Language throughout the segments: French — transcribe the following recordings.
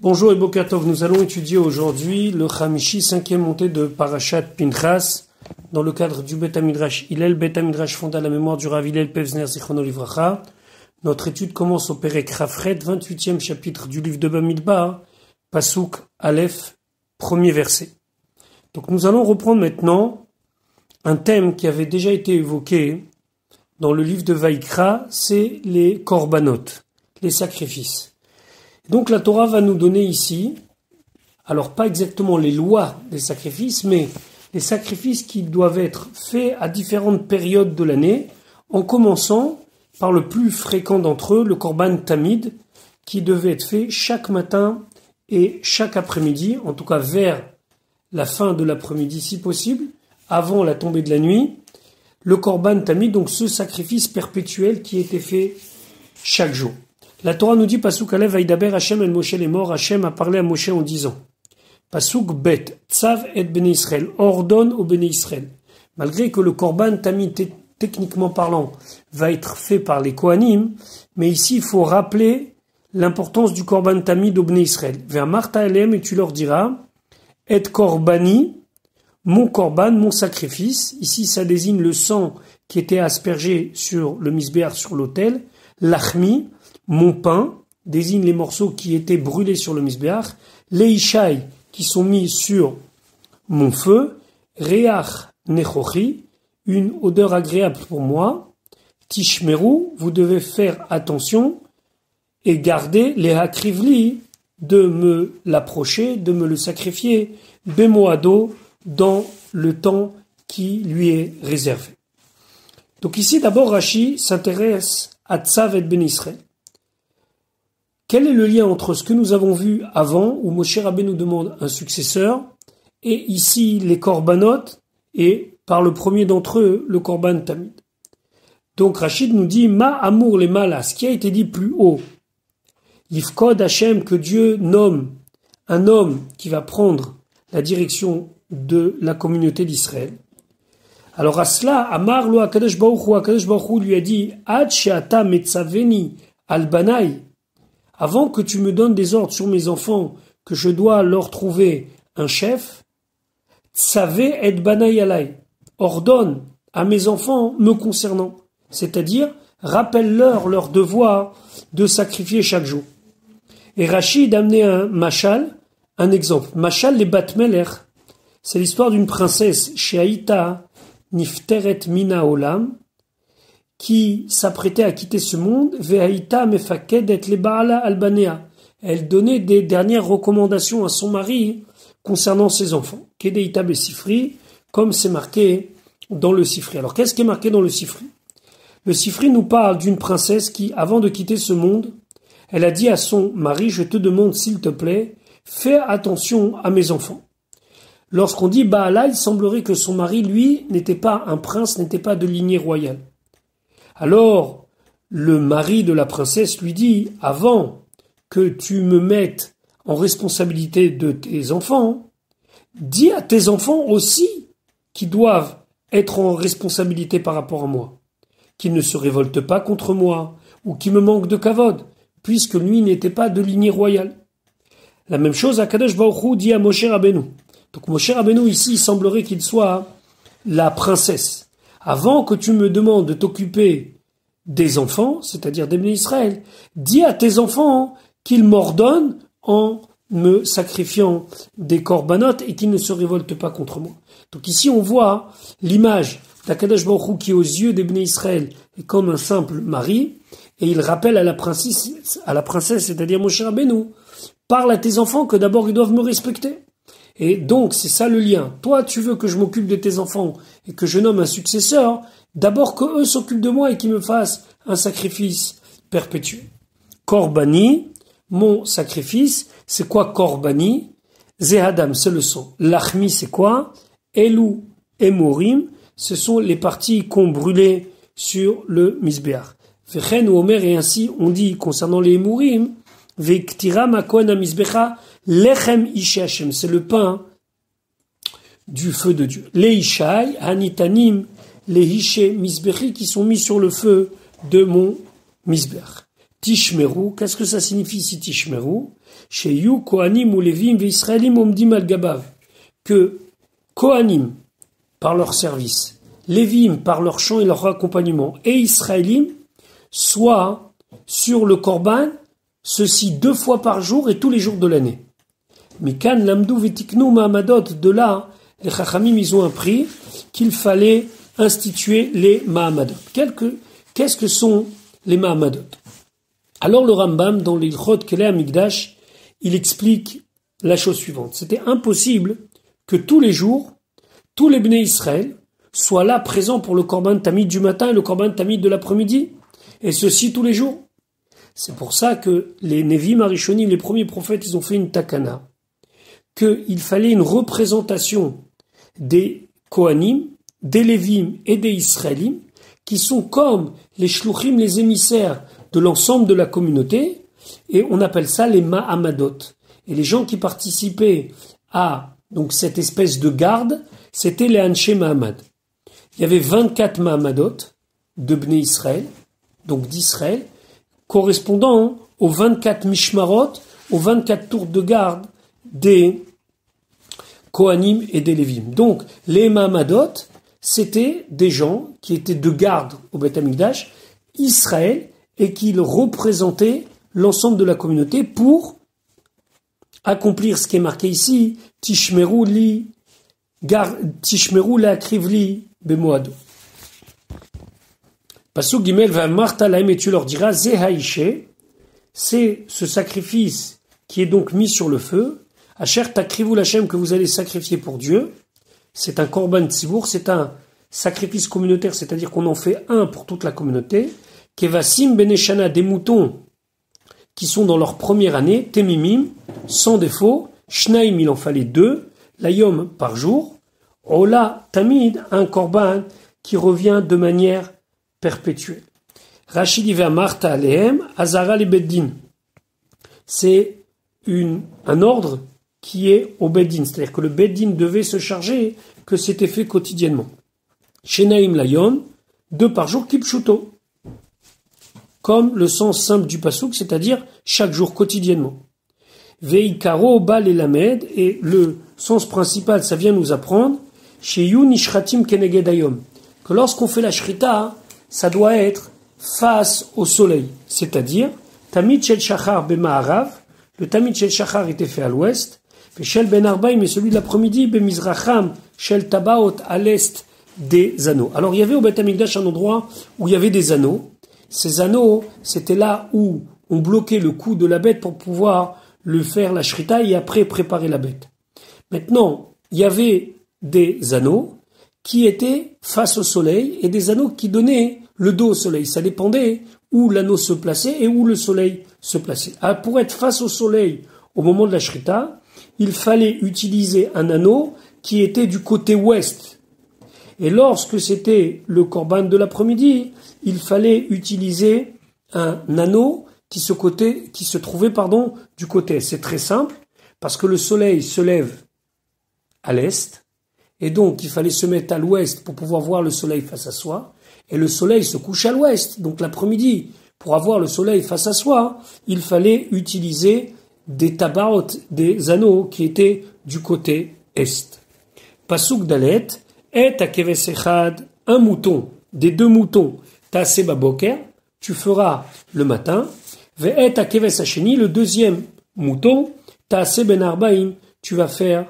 Bonjour et Boker Tov, nous allons étudier aujourd'hui le Chamishi, cinquième montée de Parashat Pinchas, dans le cadre du Bet HaMidrash Hillel. Bet HaMidrash fonde à la mémoire du Rav Hillel Pevzner Zichrono Livracha. Notre étude commence au Perek Rafret, 28e chapitre du livre de Bamidbar, Pasuk Aleph, premier verset. Donc nous allons reprendre maintenant un thème qui avait déjà été évoqué dans le livre de Vaïkra, c'est les korbanot, les sacrifices. Donc la Torah va nous donner ici, alors pas exactement les lois des sacrifices, mais les sacrifices qui doivent être faits à différentes périodes de l'année, en commençant par le plus fréquent d'entre eux, le korban tamid, qui devait être fait chaque matin et chaque après-midi, en tout cas vers la fin de l'après-midi si possible, avant la tombée de la nuit, le korban tamid, donc ce sacrifice perpétuel qui était fait chaque jour. La Torah nous dit, Pasuk Alev, Vaïdaber Hashem el Moshe les morts, Hashem a parlé à Moshe en disant, Pasuk Bet, Tzav et Bnei Israël, ordonne au Bnei Israël. Malgré que le korban tamid, techniquement parlant, va être fait par les Kohanim, mais ici il faut rappeler l'importance du korban tamid au Bnei Israël. Vers Martha Elem, et tu leur diras, Et korbani, mon korban, mon sacrifice. Ici ça désigne le sang qui était aspergé sur le misbéar, sur l'autel. Lachmi, mon pain, désigne les morceaux qui étaient brûlés sur le misbéach. Les ishaï, qui sont mis sur mon feu. Reach nechochi, une odeur agréable pour moi. Tishmeru, vous devez faire attention et garder les hakrivli, de me l'approcher, de me le sacrifier. Bemoado, dans le temps qui lui est réservé. Donc ici, d'abord, Rashi s'intéresse à Tzav et Ben Israël. Quel est le lien entre ce que nous avons vu avant, où Moshe Rabbeinu nous demande un successeur, et ici les korbanot, et par le premier d'entre eux, le korban tamid. Donc Rachid nous dit, Ma amour les malas, ce qui a été dit plus haut, Yifkod Hashem, que Dieu nomme un homme qui va prendre la direction de la communauté d'Israël. Alors à cela, Amar lo Akadosh Baruch Hu lui a dit, Ad she'ata metzaveni al banai, avant que tu me donnes des ordres sur mes enfants, que je dois leur trouver un chef, Tzavé et banai alai, ordonne à mes enfants me concernant, c'est-à-dire rappelle-leur leur devoir de sacrifier chaque jour. Et Rachid a amené un machal, un exemple. Machal les bat meler, c'est l'histoire d'une princesse, Sheaïta nifteret mina olam, qui s'apprêtait à quitter ce monde, ve'aïta mefakedet le baala albanea. Elle donnait des dernières recommandations à son mari concernant ses enfants. Kedeita besifri, comme c'est marqué dans le Sifri. Alors qu'est-ce qui est marqué dans le Sifri? Le Sifri nous parle d'une princesse qui, avant de quitter ce monde, elle a dit à son mari, je te demande s'il te plaît, fais attention à mes enfants. Lorsqu'on dit Baala, il semblerait que son mari, lui, n'était pas un prince, n'était pas de lignée royale. Alors, le mari de la princesse lui dit, avant que tu me mettes en responsabilité de tes enfants, dis à tes enfants aussi qu'ils doivent être en responsabilité par rapport à moi, qu'ils ne se révoltent pas contre moi, ou qu'ils me manquent de kavod, puisque lui n'était pas de lignée royale. La même chose, Akadosh Baruch Hu dit à Moshe Rabbeinu. Donc Moshe Rabbeinu ici, il semblerait qu'il soit la princesse. Avant que tu me demandes de t'occuper des enfants, c'est-à-dire des Bnei Israël, dis à tes enfants qu'ils m'ordonnent en me sacrifiant des korbanot et qu'ils ne se révoltent pas contre moi. Donc ici on voit l'image d'Akadosh Baruch Hu qui aux yeux des Bnei Israël est comme un simple mari, et il rappelle à la princesse, c'est-à-dire Moshe Rabbeinu, parle à tes enfants que d'abord ils doivent me respecter. Et donc, c'est ça le lien. Toi, tu veux que je m'occupe de tes enfants et que je nomme un successeur, d'abord qu'eux s'occupent de moi et qu'ils me fassent un sacrifice perpétuel. Korbani, mon sacrifice, c'est quoi Korbani? Zehadam, c'est le sang. Lachmi, c'est quoi? Elou et Morim, ce sont les parties qu'on brûlait sur le misbéar. Vechen ou Omer, et ainsi on dit concernant les Morim, Vektira makon amizbecha lechem ishe Hashem, c'est le pain du feu de Dieu. Les ishai hanitanim, les ishe misbechi qui sont mis sur le feu de mon misbech. Tishmeru, qu'est-ce que ça signifie ici Tishmeru? Chez You, Kohanim ou Lévim, Israélim, Omdim al-Gabav. Que Kohanim, par leur service, Lévim, par leur chant et leur accompagnement, et Israélim, soient sur le Korban, ceci 2 fois par jour et tous les jours de l'année. Mikan, Lamdou, Vitiknu, Mahamadot, de là, les Chachamim, ils ont appris qu'il fallait instituer les Mahamadot. Qu'est-ce que sont les Mahamadot? Alors le Rambam, dans l'Ilchot Kelei Hamikdash, il explique la chose suivante. C'était impossible que tous les jours, tous les Bnei Israël soient là présents pour le Korban Tamid du matin et le Korban Tamid de l'après-midi. Et ceci tous les jours. C'est pour ça que les Nevim Arishonim, les premiers prophètes, ils ont fait une takana. Qu'il fallait une représentation des Kohanim, des Lévim et des Israélim, qui sont comme les Shluchim, les émissaires de l'ensemble de la communauté, et on appelle ça les Mahamadot. Et les gens qui participaient à donc cette espèce de garde, c'était les Anshe Mahamad. Il y avait 24 Mahamadot de Bnei Israël, donc d'Israël, correspondant aux 24 Mishmarot, aux 24 tours de garde des Kohanim et des Lévim. Donc, les Mahamadot, c'était des gens qui étaient de garde au Beth Amikdash, Israël, et qui représentaient l'ensemble de la communauté pour accomplir ce qui est marqué ici, Tishmeru la krivli bemoado. Pasuk Gimel va Marta laim et tu leur diras, Ze haïché, c'est ce sacrifice qui est donc mis sur le feu, Asher takrivu l'Hachem que vous allez sacrifier pour Dieu, c'est un korban tzibour, c'est un sacrifice communautaire, c'est-à-dire qu'on en fait un pour toute la communauté, Kevasim beneshana, des moutons qui sont dans leur première année, temimim, sans défaut, shnaim, il en fallait 2, layom par jour, ola tamid, un korban qui revient de manière perpétuelle. Rachid y va Marta alehem, azara le beddin. C'est un ordre qui est au beddin, c'est-à-dire que le beddin devait se charger que c'était fait quotidiennement. Shenaim layom, 2 par jour, kipshuto. Comme le sens simple du pasuk, c'est-à-dire chaque jour, quotidiennement. Veikaro bal et lamed, et le sens principal, ça vient nous apprendre, chez Yu nishratim kenegedayom, que lorsqu'on fait la shrita, ça doit être face au soleil, c'est-à-dire tamid shel shachar bema'arav, le tamid shel shachar était fait à l'ouest, et shel ben arbaim, mais celui de l'après-midi, bemizracham shel tabaot, à l'est des anneaux. Alors il y avait au Beth Amikdash un endroit où il y avait des anneaux. Ces anneaux, c'était là où on bloquait le cou de la bête pour pouvoir le faire la shrita et après préparer la bête. Maintenant, il y avait des anneaux qui étaient face au soleil et des anneaux qui donnaient le dos au soleil. Ça dépendait où l'anneau se plaçait et où le soleil se plaçait. Alors, pour être face au soleil au moment de la shrita, il fallait utiliser un anneau qui était du côté ouest. Et lorsque c'était le korban de l'après-midi, il fallait utiliser un anneau qui se trouvait du côté. C'est très simple, parce que le soleil se lève à l'est, et donc il fallait se mettre à l'ouest pour pouvoir voir le soleil face à soi, et le soleil se couche à l'ouest. Donc l'après-midi, pour avoir le soleil face à soi, il fallait utiliser des tabaot, des anneaux qui étaient du côté est. Pasuk Dalet, et à keves echad, un mouton, des 2 moutons, ta'aseh baboker, tu feras le matin, ve'et à keves hasheni, le deuxième mouton, ta'aseh ben arbaim, tu vas faire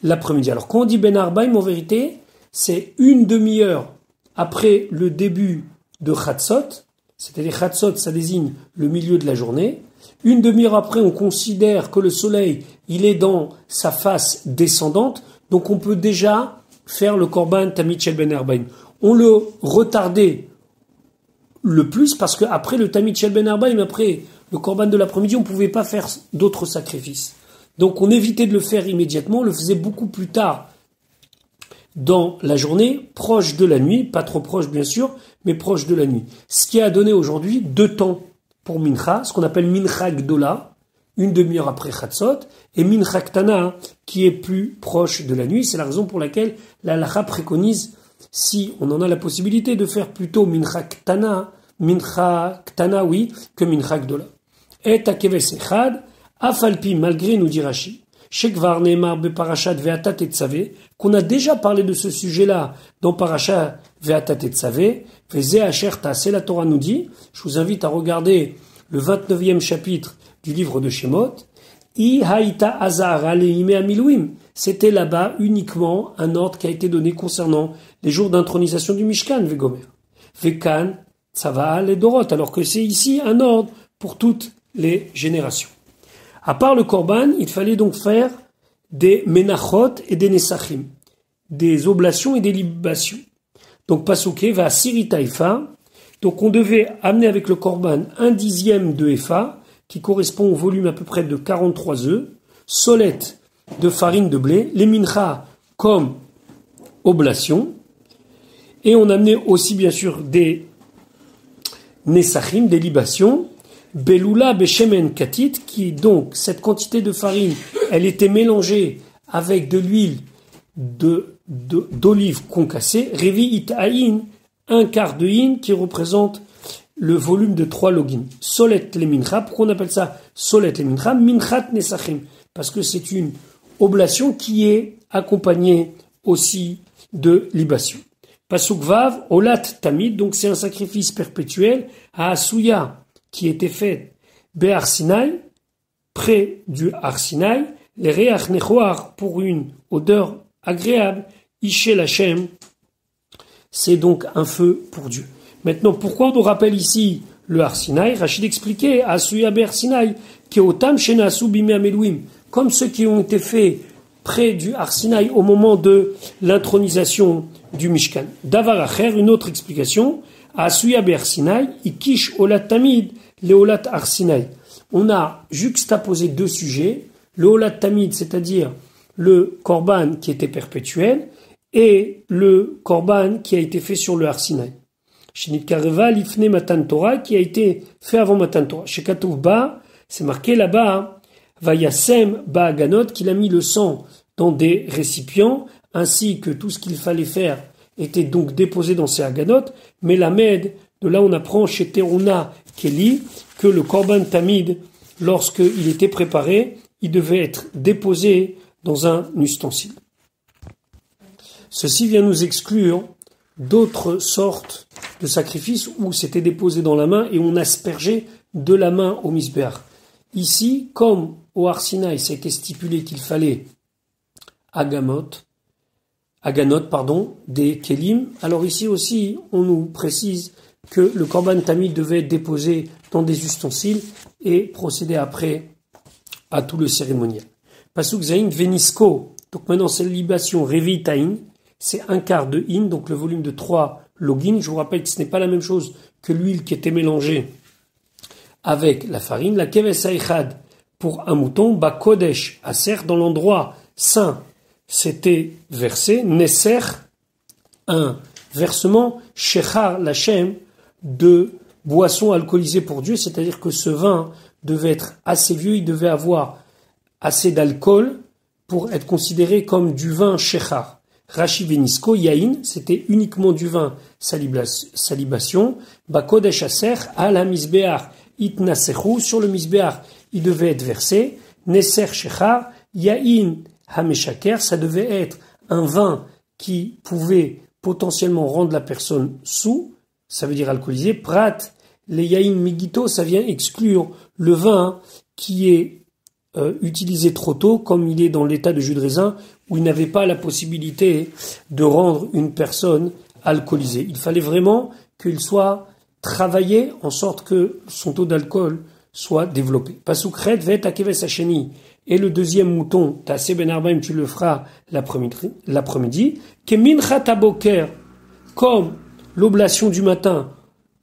l'après-midi. Alors quand on dit ben arbaim, en vérité, c'est 1 demi-heure après le début de Chatzot, c'est-à-dire Chatzot, ça désigne le milieu de la journée. 1 demi-heure après, on considère que le soleil, il est dans sa face descendante, donc on peut déjà faire le korban tamid shel ben arbaim. On le retardait le plus parce que après le tamid shel ben arbaim, après le korban de l'après-midi, on ne pouvait pas faire d'autres sacrifices. Donc on évitait de le faire immédiatement, on le faisait beaucoup plus tard dans la journée, proche de la nuit, pas trop proche bien sûr, mais proche de la nuit. Ce qui a donné aujourd'hui 2 temps pour mincha, ce qu'on appelle mincha gdola, 1 demi-heure après Chatzot, et mincha ktana, qui est plus proche de la nuit. C'est la raison pour laquelle la halakha préconise, si on en a la possibilité de faire plutôt mincha ktana, mincha ktana, oui, que mincha gdola. Et akeves echad, afalpi, malgré, nous dit Rashi, shekvar neemar be parashat ve'ata tetzavé, qu'on a déjà parlé de ce sujet-là dans parashat ve'ata tetzavé, veze asher ta'aseh, la Torah nous dit, je vous invite à regarder le 29e chapitre du livre de Shemot, I haïta azar aleime amilouim. C'était là-bas uniquement un ordre qui a été donné concernant les jours d'intronisation du Mishkan, Vegomer. Vekan, Tzava, les Dorot, alors que c'est ici un ordre pour toutes les générations. À part le Korban, il fallait donc faire des Menachot et des Nesachim, des oblations et des libations. Donc Pasouké va à Sirita Efa, donc on devait amener avec le Korban 1/10 de Efa, qui correspond au volume à peu près de 43 œufs, solette de farine de blé, les mincha comme oblation, et on amenait aussi bien sûr des nesachim, des libations, beloula beshemen katit, qui donc cette quantité de farine, elle était mélangée avec de l'huile d'olive concassée, revi itaïn, un quart de hin qui représente le volume de 3 login. Solet le mincha, pourquoi on appelle ça solet le mincha? Minchat nesachim, parce que c'est une oblation qui est accompagnée aussi de libation. Pasuk vav, olat tamid, donc c'est un sacrifice perpétuel à Asuya, qui était fait Be'ar Sinai, près du Har Sinai, les reach nechoar, pour une odeur agréable, Ishel Hashem, c'est donc un feu pour Dieu. Maintenant, pourquoi on nous rappelle ici le Har Sinai? Rachid expliquait à Asuya Be'ar Sinai, qui est otam shenasu bimei amelouim, comme ceux qui ont été faits près du Har Sinai au moment de l'intronisation du Mishkan. Davar acher, une autre explication, à Asuya Be'ar Sinai, ikish olat tamid, le olat Har Sinai. On a juxtaposé deux sujets, le olat tamid, c'est-à-dire le korban qui était perpétuel, et le korban qui a été fait sur le Har Sinai. Shinit Kareva, l'ifne Matan Torah, qui a été fait avant Matan Torah. Chez Katouv Ba, c'est marqué là-bas, Vayasem Ba'aganot, qu'il a mis le sang dans des récipients, ainsi que tout ce qu'il fallait faire était donc déposé dans ces Aganot. Mais la Med, de là on apprend chez Teruna Keli, que le Korban Tamid, lorsqu'il était préparé, il devait être déposé dans un ustensile. Ceci vient nous exclure d'autres sortes de sacrifices où c'était déposé dans la main et on aspergeait de la main au misbéach. Ici, comme au Har Sinai, c'était stipulé qu'il fallait aganot, des kelim. Alors ici aussi, on nous précise que le korban tamid devait être déposé dans des ustensiles et procéder après à tout le cérémonial. Pasuk zayin venisko. Donc maintenant, c'est la libation revi taïn. C'est un quart de hin, donc le volume de 3 login. Je vous rappelle que ce n'est pas la même chose que l'huile qui était mélangée avec la farine. La keves haïchad pour un mouton, ba kodesh aser, dans l'endroit saint, c'était versé. Neser, un versement, shechar lachem, de boisson alcoolisée pour Dieu, c'est-à-dire que ce vin devait être assez vieux, il devait avoir assez d'alcool pour être considéré comme du vin shechar. Rashi Venisko, Yain, c'était uniquement du vin, salibation. Bakodesh Aser, à la misbéar, itnasechu, sur le misbéar, il devait être versé. Neser Shechar, Yain Hameshaker, ça devait être un vin qui pouvait potentiellement rendre la personne sous, ça veut dire alcoolisé. Prat, les Yain Migito, ça vient exclure le vin qui est utilisé trop tôt, comme il est dans l'état de jus de raisin, où il n'avait pas la possibilité de rendre une personne alcoolisée. Il fallait vraiment qu'il soit travaillé en sorte que son taux d'alcool soit développé. Pasukret vet akeves hasheni. Et le deuxième mouton, Tassé ben Arbaim, tu le feras l'après-midi. Kemincha taboker, comme l'oblation du matin,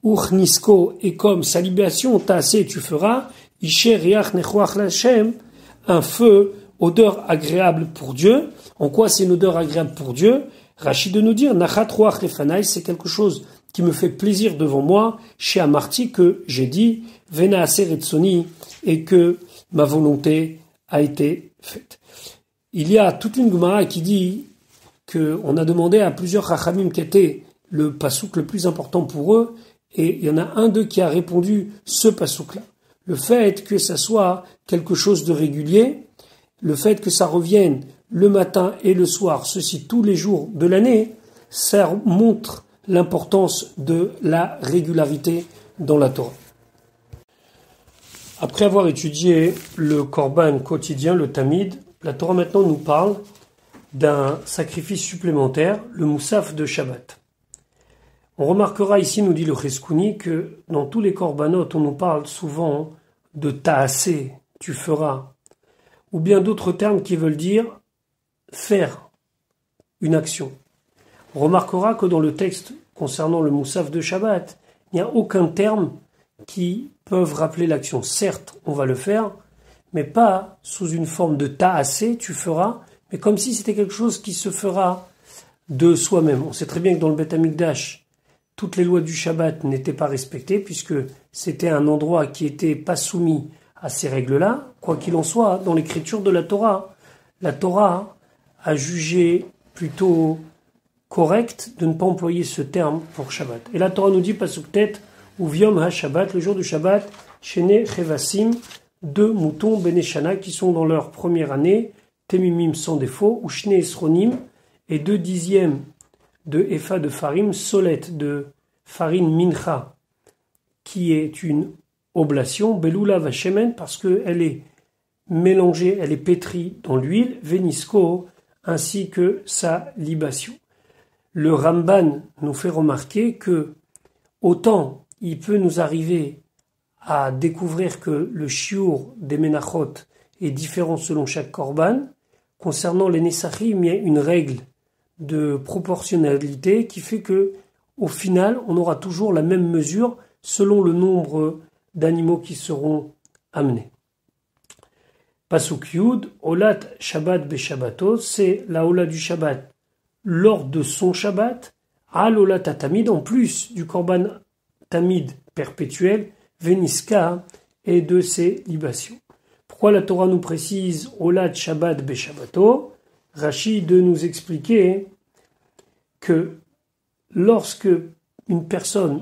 Uchnisko, et comme sa libation, Tassé, tu feras, Isher riach nechoach lachem, un feu, odeur agréable pour Dieu. En quoi c'est une odeur agréable pour Dieu? Rachid de nous dire, Nachat roach lefanai, c'est quelque chose qui me fait plaisir devant moi, chez Amarti, que j'ai dit, Vena aser etsoni, et que ma volonté a été faite. Il y a toute une Gemara qui dit qu'on a demandé à plusieurs Chachamim qui était le pasouk le plus important pour eux, Et il y en a un d'eux qui a répondu ce pasouk-là. Le fait que ça soit quelque chose de régulier, le fait que ça revienne le matin et le soir, ceci tous les jours de l'année, ça montre l'importance de la régularité dans la Torah. Après avoir étudié le korban quotidien, le tamid, la Torah maintenant nous parle d'un sacrifice supplémentaire, le moussaf de Shabbat. On remarquera ici, nous dit le Cheskouni, que dans tous les korbanot, on nous parle souvent de ta'asé, tu feras, ou bien d'autres termes qui veulent dire faire une action. On remarquera que dans le texte concernant le moussaf de Shabbat, il n'y a aucun terme qui peuvent rappeler l'action. Certes, on va le faire, mais pas sous une forme de ta'asé, tu feras, mais comme si c'était quelque chose qui se fera de soi-même. On sait très bien que dans le Beth Amikdash, toutes les lois du Shabbat n'étaient pas respectées puisque c'était un endroit qui n'était pas soumis à ces règles-là. Quoi qu'il en soit, dans l'écriture de la Torah a jugé plutôt correct de ne pas employer ce terme pour Shabbat. Et la Torah nous dit, pasuk tet, ou viom ha-Shabbat, le jour du Shabbat, shene chevasim, 2 moutons beneshana qui sont dans leur première année, temimim sans défaut, ou shne esronim, et 2 dixièmes de Epha de farim, solette de farine mincha, qui est une oblation, beloula vachemen, parce qu'elle est mélangée, elle est pétrie dans l'huile, venisco, ainsi que sa libation. Le Ramban nous fait remarquer que autant il peut nous arriver à découvrir que le shiur des menachot est différent selon chaque korban, concernant les nesachim, il y a une règle de proportionnalité qui fait que, au final, on aura toujours la même mesure selon le nombre d'animaux qui seront amenés. Pasuk Yud, Olat Shabbat Beshabbato, c'est la Ola du Shabbat lors de son Shabbat, Al Olat Tamid, en plus du korban Tamid perpétuel, Veniska, et de ses libations. Pourquoi la Torah nous précise Olat Shabbat Beshabbato? Rashi de nous expliquer que lorsque une personne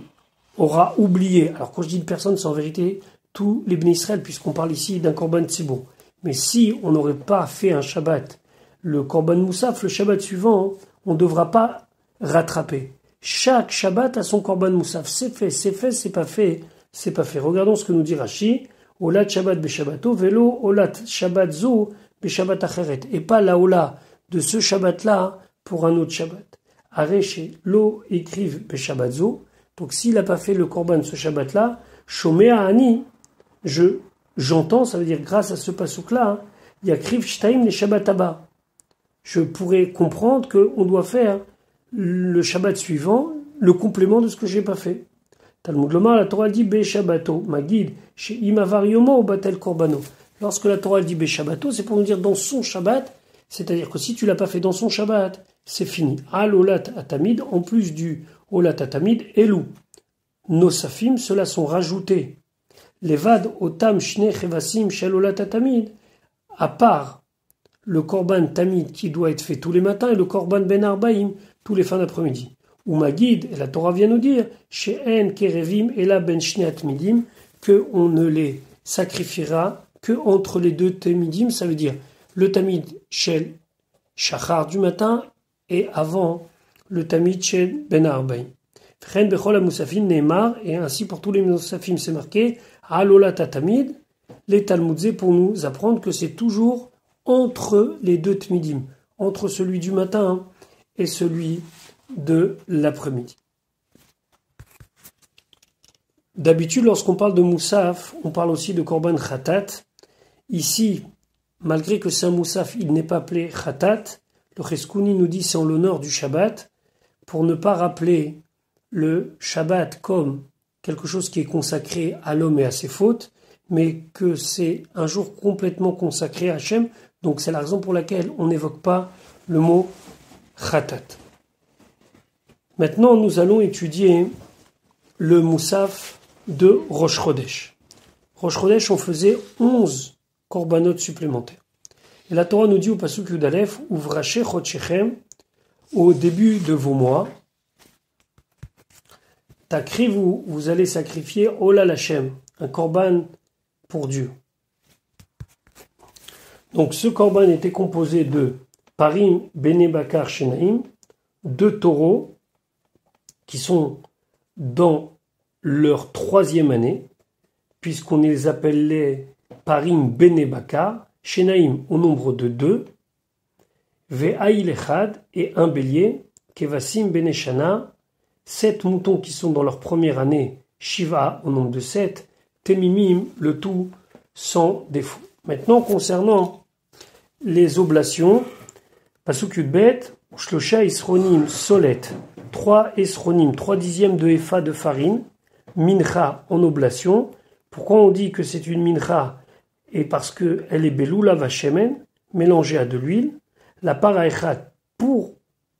aura oublié, alors quand je dis une personne, c'est en vérité tous les Bnei Israël, puisqu'on parle ici d'un korban tzibour. Mais si on n'aurait pas fait un Shabbat, le korban moussaf, le Shabbat suivant, on ne devra pas rattraper. Chaque Shabbat a son korban moussaf. C'est fait, c'est pas fait, c'est pas fait. Regardons ce que nous dit Rashi. Olat Shabbat Beshabbato, velo Olat Shabbat zo Beshabbat acheret. Et pas la Ola de ce Shabbat-là pour un autre Shabbat. Areche lo écrive Beshabbat zo. Donc s'il n'a pas fait le korban ce Shabbat-là, Shomea Ani, j'entends, ça veut dire grâce à ce pasouk-là, Yakriv Shtaim les Shabbat Abba. Je pourrais comprendre qu'on doit faire le Shabbat suivant, le complément de ce que j'ai pas fait. Talmud Lomar, la Torah dit Beshabbato, Magid, chez Imavar Yomo ou Batel Korbano. Lorsque la Torah dit Beshabbato, c'est pour nous dire dans son Shabbat, c'est-à-dire que si tu l'as pas fait dans son Shabbat, c'est fini. Al Olat Atamid, en plus du Olat Atamid, Elou. Nosafim, ceux-là sont rajoutés. Levad Otam Shne Chevasim Shel Olat Atamid, à part le korban tamid qui doit être fait tous les matins et le korban ben arbaim tous les fins d'après-midi. Ou Magid, et la Torah vient nous dire, chez En Kerevim et la ben Shne Atmidim, qu'on ne les sacrifiera que entre les 2 tamidim, ça veut dire le tamid shel shachar du matin et avant le tamid shel ben arbaim. Chen bechol ha-musafim neemar, et ainsi pour tous les musafim c'est marqué, alolat tamid, les talmudzé pour nous apprendre que c'est toujours entre les 2 tmidim, entre celui du matin et celui de l'après-midi. D'habitude, lorsqu'on parle de moussaf, on parle aussi de korban khatat. Ici, malgré que c'est un moussaf, il n'est pas appelé khatat. Le Cheskouni nous dit c'est en l'honneur du Shabbat, pour ne pas rappeler le Shabbat comme quelque chose qui est consacré à l'homme et à ses fautes, mais que c'est un jour complètement consacré à Hachem. Donc c'est la raison pour laquelle on n'évoque pas le mot khatat. Maintenant, nous allons étudier le moussaf de Rosh Chodesh. Rosh Chodesh, on faisait 11 korbanot supplémentaires. Et la Torah nous dit au pasuk Yud Aleph, Uvrache Chodshechem, au début de vos mois, Takrivu, vous allez sacrifier Ola Lachem, un korban pour Dieu. Donc ce korban était composé de Parim Bene Bakar Shenaim, 2 taureaux qui sont dans leur 3e année, puisqu'on les appelait Parim Bene Bakar, Shenaim au nombre de 2, Ve'aïl Echad et un bélier, Kevasim Bene Shana, 7 moutons qui sont dans leur première année, Shiva au nombre de 7, Temimim, le tout sans défaut. Maintenant, concernant les oblations, Pasuk Yudbet, Shlosha Isronim Solet, 3 Esronim, 3 dixièmes de Efa de farine, Mincha en oblation. Pourquoi on dit que c'est une Mincha? Et parce qu'elle est Beloula Vachemen, mélangée à de l'huile, la Paraechat pour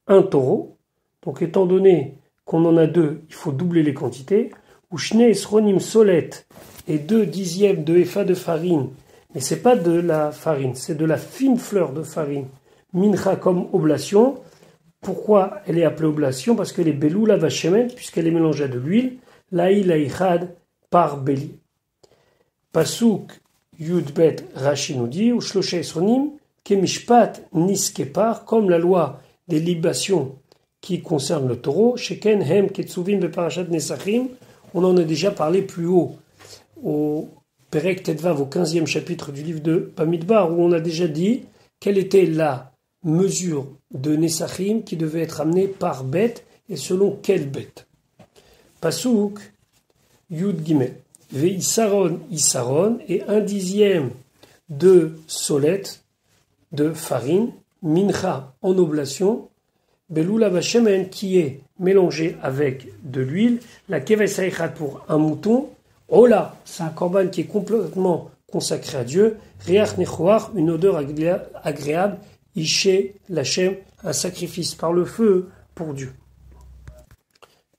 un taureau, donc étant donné qu'on en a 2, il faut doubler les quantités, ou Shne Esronim Solet, et 2 dixièmes de Efa de farine, mais c'est pas de la farine, c'est de la fine fleur de farine. Mincha comme oblation. Pourquoi elle est appelée oblation? Parce qu'elle est beloula vachemen, puisqu'elle est mélangée à de l'huile. Laïl laïchad par bélier. Pasuk Yudbet Rashi nous dit, ou Shlosha Esronim, Kemishpat Niskepar, comme la loi des libations qui concerne le taureau, Sheken Hem Ketsuvim Beparashat Nesachim, on en a déjà parlé plus haut, au Perek Tetvav, au 15e chapitre du livre de Bamidbar, où on a déjà dit quelle était la mesure de Nesachim qui devait être amenée par bête et selon quelle bête. Pasuk Yud Gimel. Ve'issaron issaron et 1 dixième de solette de farine, mincha en oblation, beloula vachemen qui est mélangé avec de l'huile, la keves haïchat pour un mouton, ola, c'est un korban qui est complètement consacré à Dieu, riach nechoach, une odeur agréable, ishe lachem, un sacrifice par le feu pour Dieu.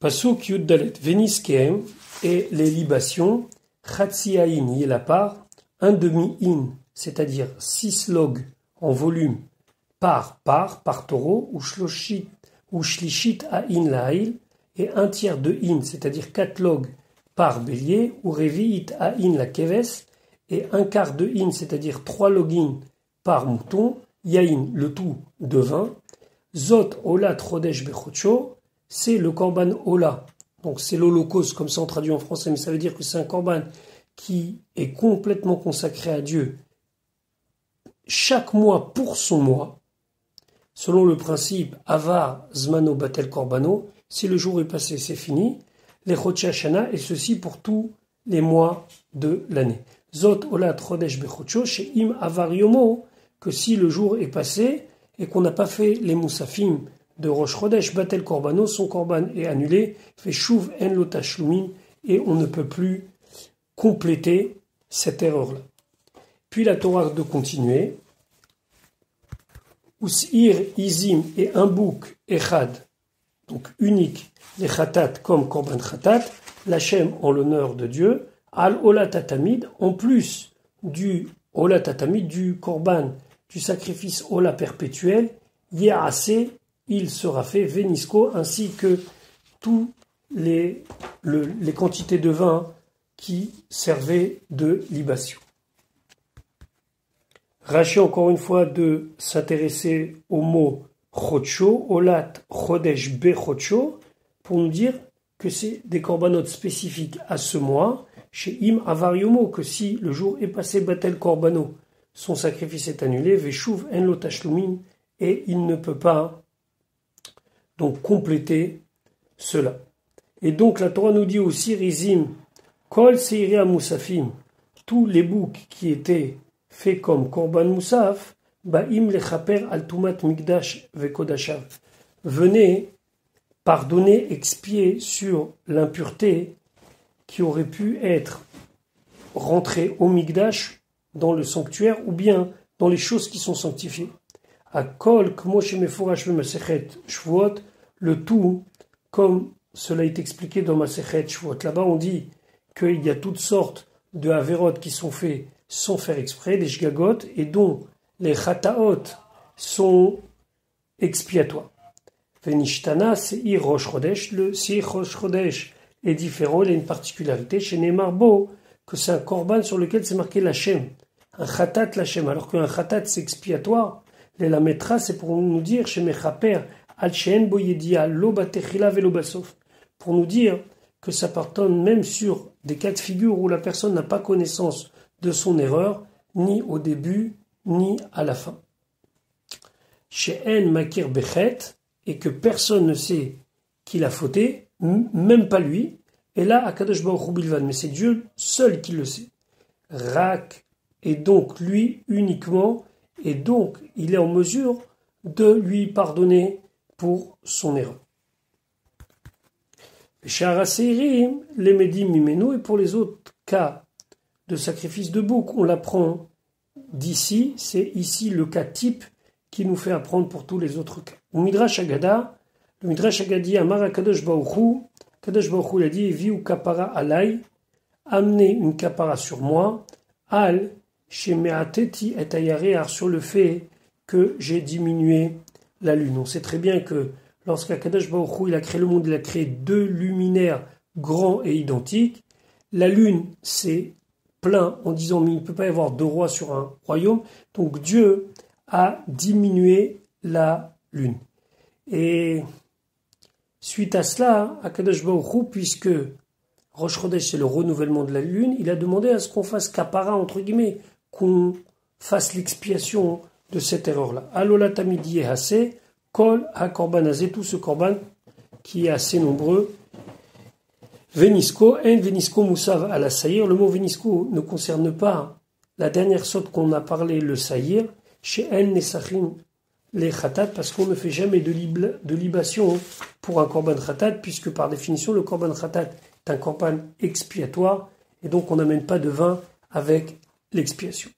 Pasuk Yud Dalet, Veniskeem et les libations, Chatsi Aïn y est la part, 1 demi-in, c'est-à-dire 6 logs en volume par taureau, ou shlishit Aïn Laïl, et 1 tiers de in, c'est-à-dire 4 logs par bélier, ou revi'it Aïn la keves, et 1 quart de in, c'est-à-dire 3 login par mouton, yaïn, le tout de vin, zot ola trodesh bechotcho, c'est le korban ola. Donc c'est l'holocauste, comme ça on traduit en français, mais ça veut dire que c'est un korban qui est complètement consacré à Dieu chaque mois pour son mois, selon le principe Avar Zmano Batel Korbano, si le jour est passé, c'est fini, les Chotcha Shana, et ceci pour tous les mois de l'année. Zot Ola Trodesh Bechotcho, chez Im Avar Yomo, que si le jour est passé et qu'on n'a pas fait les Moussafim de Rosh Chodesh, Batel Korbano, son korban est annulé, fait Shuv En Lotashlumin, et on ne peut plus compléter cette erreur-là. Puis la Torah de continuer. Usir Izim et un bouc Echad, donc unique, les Khatat comme Korban Khatat, l'Hachem en l'honneur de Dieu, Al Ola Tatamid, en plus du Ola Tatamid, du Korban, du sacrifice Ola perpétuel, Yéase, il sera fait, Venisco, ainsi que tous les quantités de vin qui servaient de libation. Rachi encore une fois de s'intéresser au mot Chodsho, Olat Chodesh Be Chodsho, pour nous dire que c'est des corbanotes spécifiques à ce mois, chez Im Avariomo, que si le jour est passé Batel Korbano, son sacrifice est annulé, Veshuv En Lotashlumin, et il ne peut pas donc compléter cela. Et donc la Torah nous dit aussi, Rizim, Kol Seiria Moussafim, tous les boucs qui étaient fait comme Korban Moussaf, Ba'im lechaper al tumat migdash vekodashav. Venez pardonner, expier sur l'impureté qui aurait pu être rentrée au migdash, dans le sanctuaire, ou bien dans les choses qui sont sanctifiées. A kol kmo shemeforash b'masechet shvuot, le tout, comme cela est expliqué dans Masechet Shvuot. Là-bas, on dit qu'il y a toutes sortes de averot qui sont faits sans faire exprès, des shgagot, et dont les chataot sont expiatoires. Venishtana, Seir Rosh Chodesh, le Seir Rosh Chodesh est différent, il a une particularité. Chez Neymar Bo, que c'est un korban sur lequel c'est marqué l'Hachem. Un khatat l'Hachem. Alors qu'un khatat c'est expiatoire. La metra c'est pour nous dire chez Mechaper, al sheen bo yedia, lo batechila velo basof. Pour nous dire que ça pardonne même sur des cas de figure où la personne n'a pas connaissance de son erreur, ni au début, ni à la fin. Chez En Makir Bechet, et que personne ne sait qu'il a fauté, même pas lui, et là, Akadosh Baruch Hu Bilvan, mais c'est Dieu seul qui le sait. Rak, et donc lui uniquement, et donc il est en mesure de lui pardonner pour son erreur. Sharaseirim, les Medim Mimeno, et pour les autres cas de sacrifice de bouc, on l'apprend d'ici, c'est ici le cas type qui nous fait apprendre pour tous les autres cas. Au Midrash Agada, le Midrash Agadi Amar Akadosh Baruch Hu, Kadosh Baruch Hu, il a dit, viu kapara alay, amenez une kapara sur moi, al, shemeateti et ayarear, sur le fait que j'ai diminué la lune. On sait très bien que lorsqu'Akadosh Baruch Hu, il a créé le monde, il a créé deux luminaires grands et identiques. La lune, c'est plein en disant, mais il ne peut pas y avoir deux rois sur un royaume. Donc Dieu a diminué la lune. Et suite à cela, Akadosh Baruch Hu, puisque Rosh Chodesh c'est le renouvellement de la lune, il a demandé à ce qu'on fasse kapara, entre guillemets, qu'on fasse l'expiation de cette erreur-là. Alola tamidi hase, kol ha-korban hazé, tout ce korban qui est assez nombreux. Venisco, en venisco moussav à la saïr. Le mot venisco ne concerne pas la dernière sorte qu'on a parlé, le saïr. Chez en nesachim les khatat, parce qu'on ne fait jamais de libation pour un korban khatat, puisque par définition, le korban khatat est un korban expiatoire, et donc on n'amène pas de vin avec l'expiation.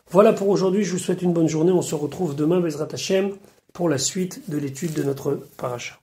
Voilà pour aujourd'hui, je vous souhaite une bonne journée, on se retrouve demain, Bezrat Hashem, pour la suite de l'étude de notre paracha.